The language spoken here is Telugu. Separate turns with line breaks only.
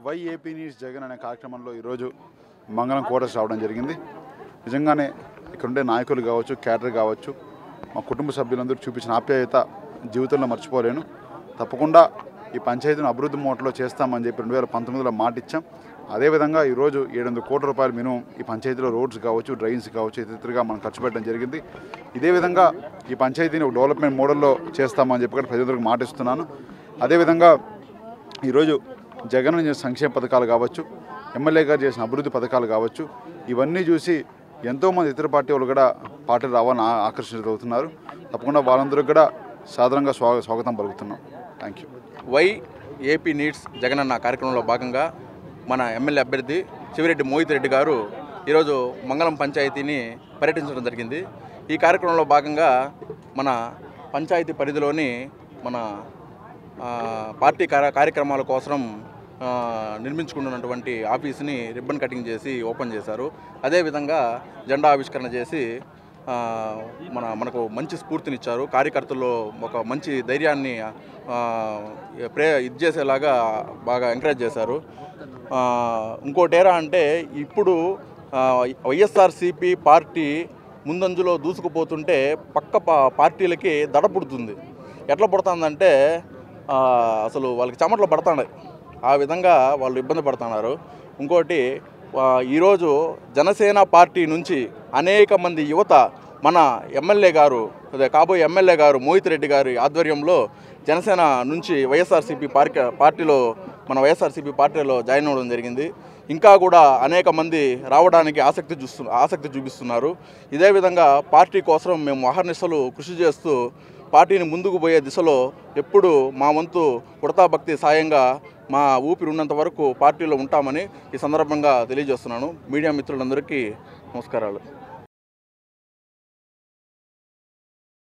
వై ఏపీ నీడ్స్ జగన్ అనే కార్యక్రమంలో ఈరోజు మంగళం క్వార్టర్స్ రావడం జరిగింది. నిజంగానే ఇక్కడ ఉండే నాయకులు కావచ్చు, క్యాడర్ కావచ్చు, మా కుటుంబ సభ్యులందరూ చూపించిన ఆప్యాయత జీవితంలో మర్చిపోలేను. తప్పకుండా ఈ పంచాయతీని అభివృద్ధి మోటలో చేస్తామని చెప్పి 2019లో మాట ఇచ్చాం. అదేవిధంగా ఈరోజు 700 కోట్ల రూపాయలు మినిమం ఈ పంచాయతీలో రోడ్స్ కావచ్చు, డ్రైన్స్ కావచ్చు ఇతరుగా మనం ఖర్చు పెట్టడం జరిగింది. ఇదే విధంగా ఈ పంచాయతీని ఒక డెవలప్మెంట్ మోడల్లో చేస్తామని చెప్పి కూడా ప్రజలందరికీ మాట ఇస్తున్నాను. అదేవిధంగా ఈరోజు జగన్ చేసిన సంక్షేమ పథకాలు కావచ్చు, ఎమ్మెల్యే గారు చేసిన అభివృద్ధి పథకాలు కావచ్చు, ఇవన్నీ చూసి ఎంతోమంది ఇతర పార్టీ వాళ్ళు కూడా పార్టీలు రావాలని ఆకర్షితులవుతున్నారు. తప్పకుండా వాళ్ళందరికీ కూడా సాధారణంగా స్వాగతం పలుకుతున్నాం. Thank you.
Why AP needs Jagan అన్న కార్యక్రమంలో భాగంగా మన ఎమ్మెల్యే అభ్యర్థి చివిరెడ్డి మోహిత్ రెడ్డి గారు ఈరోజు మంగళం పంచాయతీని పర్యటించడం జరిగింది. ఈ కార్యక్రమంలో భాగంగా మన పంచాయతీ పరిధిలోని మన పార్టీ కార్యక్రమాల కోసం నిర్మించుకున్నటువంటి ఆఫీస్ని రిబ్బన్ కటింగ్ చేసి ఓపెన్ చేశారు. అదేవిధంగా జెండా ఆవిష్కరణ చేసి మనకు మంచి స్ఫూర్తినిచ్చారు. కార్యకర్తల్లో ఒక మంచి ధైర్యాన్ని ఇది చేసేలాగా బాగా ఎంకరేజ్ చేశారు. ఇంకోటేరా అంటే ఇప్పుడు వైఎస్ఆర్సీపీ పార్టీ ముందంజలో దూసుకుపోతుంటే పక్క పార్టీలకి దడ పుడుతుంది. ఎట్లా పుడుతుందంటే అసలు వాళ్ళకి చెమటలు పడుతున్నాయి. ఆ విధంగా వాళ్ళు ఇబ్బంది పడుతున్నారు. ఇంకోటి ఈరోజు జనసేన పార్టీ నుంచి అనేక మంది యువత మన ఎమ్మెల్యే గారు కాబోయే ఎమ్మెల్యే గారు మోహిత్ రెడ్డి గారి ఆధ్వర్యంలో జనసేన నుంచి వైఎస్ఆర్సీపీ పార్టీలో మన వైఎస్ఆర్సీపీ పార్టీలో జాయిన్ అవ్వడం జరిగింది. ఇంకా కూడా అనేక మంది రావడానికి ఆసక్తి చూపిస్తున్నారు. ఇదే విధంగా పార్టీ కోసం మేము అహర్నిశలు కృషి చేస్తూ పార్టీని ముందుకు పోయే దిశలో ఎప్పుడు మా వంతు ఉడతాభక్తి సాయంగా మా ఊపిరి ఉన్నంత వరకు పార్టీలో ఉంటామని ఈ సందర్భంగా తెలియజేస్తున్నాను. మీడియా మిత్రులందరికీ నమస్కారాలు.